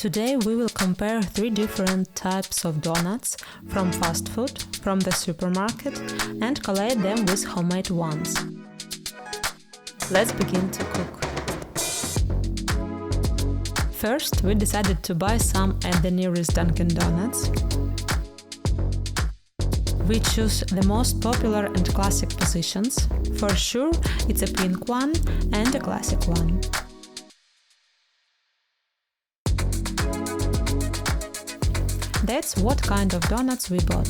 Today we will compare 3 different types of donuts from fast food, from the supermarket, and collate them with homemade ones. Let's begin to cook. First, we decided to buy some at the nearest Dunkin Donuts. We choose the most popular and classic positions. For sure, it's a pink one and a classic one. That's what kind of donuts we bought.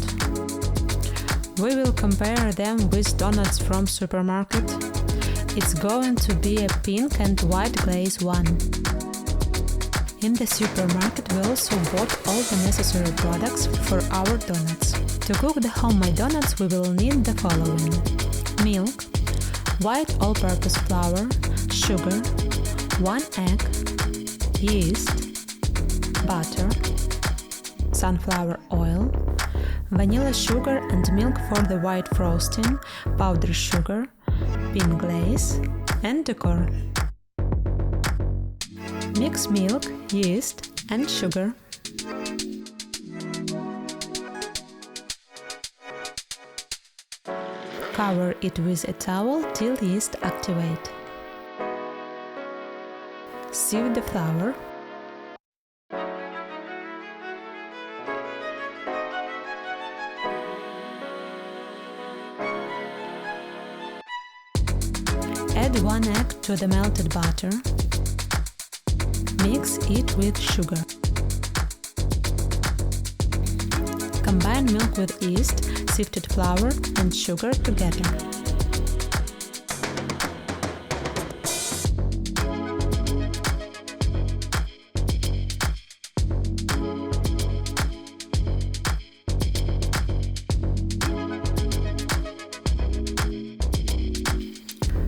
We will compare them with donuts from supermarket. It's going to be a pink and white glaze one. In the supermarket we also bought all the necessary products for our donuts. To cook the homemade donuts we will need the following: milk, white all-purpose flour, sugar, 1 egg, yeast, butter, sunflower oil, vanilla sugar and milk for the white frosting, powdered sugar, pink glaze, and decor. Mix milk, yeast and sugar. Cover it with a towel till yeast activate. Sieve the flour. Add 1 egg to the melted butter. Mix it with sugar. Combine milk with yeast, sifted flour and sugar together.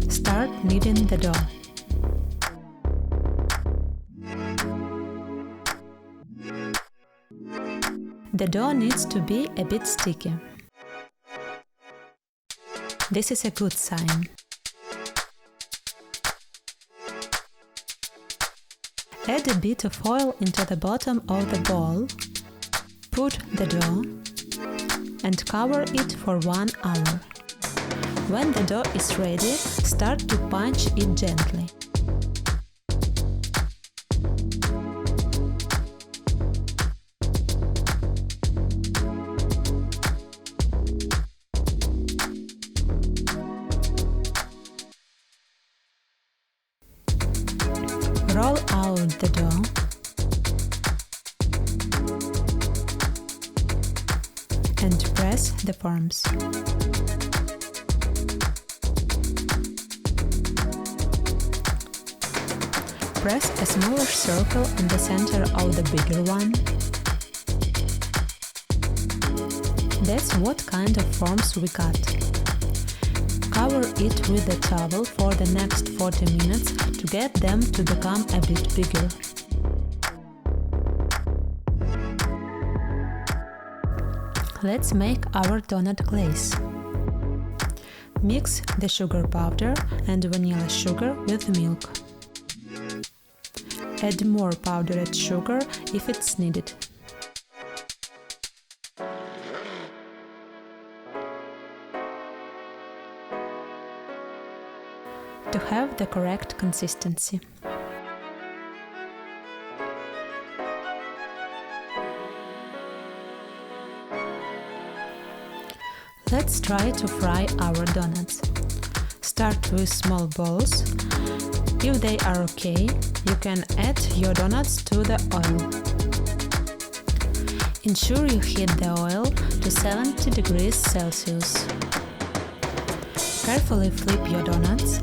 Start kneading the dough. The dough needs to be a bit sticky. This is a good sign. Add a bit of oil into the bottom of the bowl. Put the dough and cover it for 1 hour. When the dough is ready, start to punch it gently. Roll out the dough. And press the forms. Press a smaller circle in the center of the bigger one. That's what kind of forms we got. Cover it with a towel for the next 40 minutes to get them to become a bit bigger. Let's make our donut glaze. Mix the sugar powder and vanilla sugar with milk. Add more powdered sugar if it's needed. To have the correct consistency. Let's try to fry our donuts. Start with small balls. If they are okay, you can add your donuts to the oil. Ensure you heat the oil to 70 degrees Celsius. Carefully flip your donuts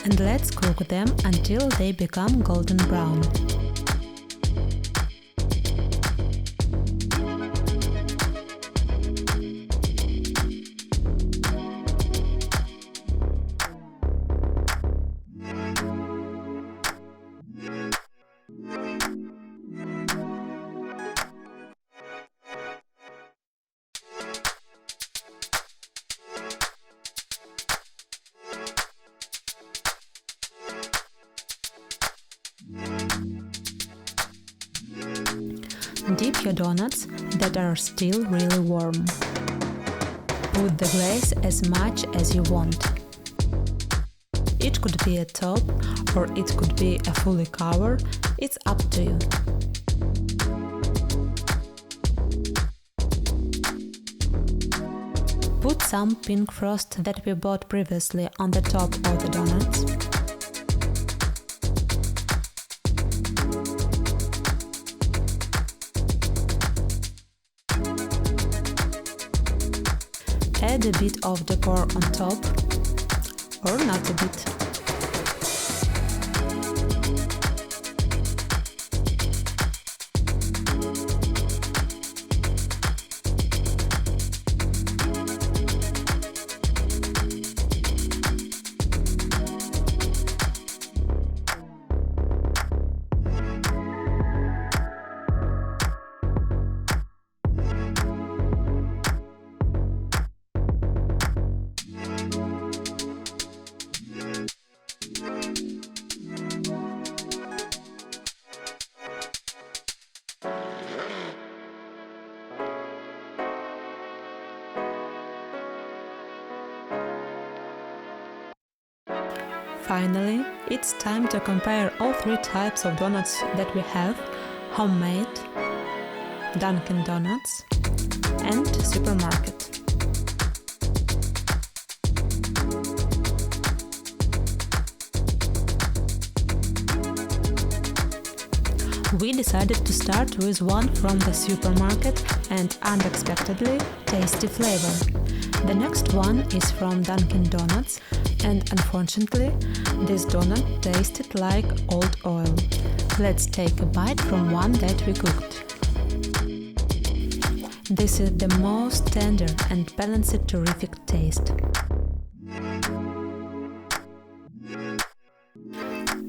and let's cook them until they become golden brown. Dip your donuts that are still really warm. Put the glaze as much as you want. It could be a top or it could be a fully cover, it's up to you. Put some pink frost that we bought previously on the top of the donuts. Add a bit of decor on top, or not a bit. Finally, it's time to compare all three types of donuts that we have: homemade, Dunkin Donuts, and supermarket. We decided to start with one from the supermarket and unexpectedly tasty flavor. The next one is from Dunkin Donuts, and unfortunately, this donut tasted like old oil. Let's take a bite from one that we cooked. This is the most tender and balanced terrific taste.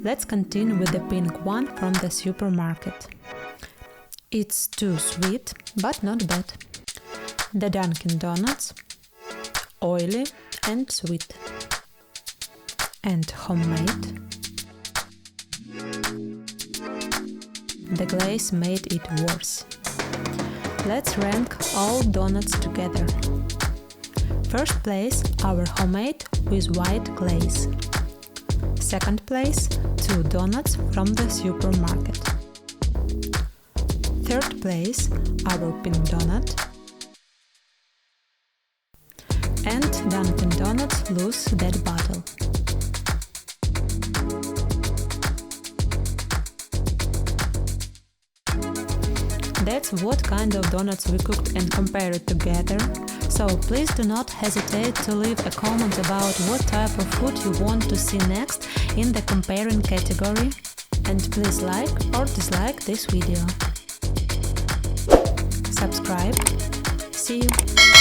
Let's continue with the pink one from the supermarket. It's too sweet, but not bad. The Dunkin Donuts, oily and sweet. And homemade. The glaze made it worse. Let's rank all donuts together. First place, our homemade with white glaze. Second place, two donuts from the supermarket. Third place, our pink donut. And Dunkin Donuts lose that battle. That's what kind of donuts we cooked and compared together. So please do not hesitate to leave a comment about what type of food you want to see next in the comparing category. And please like or dislike this video. Subscribe. See you.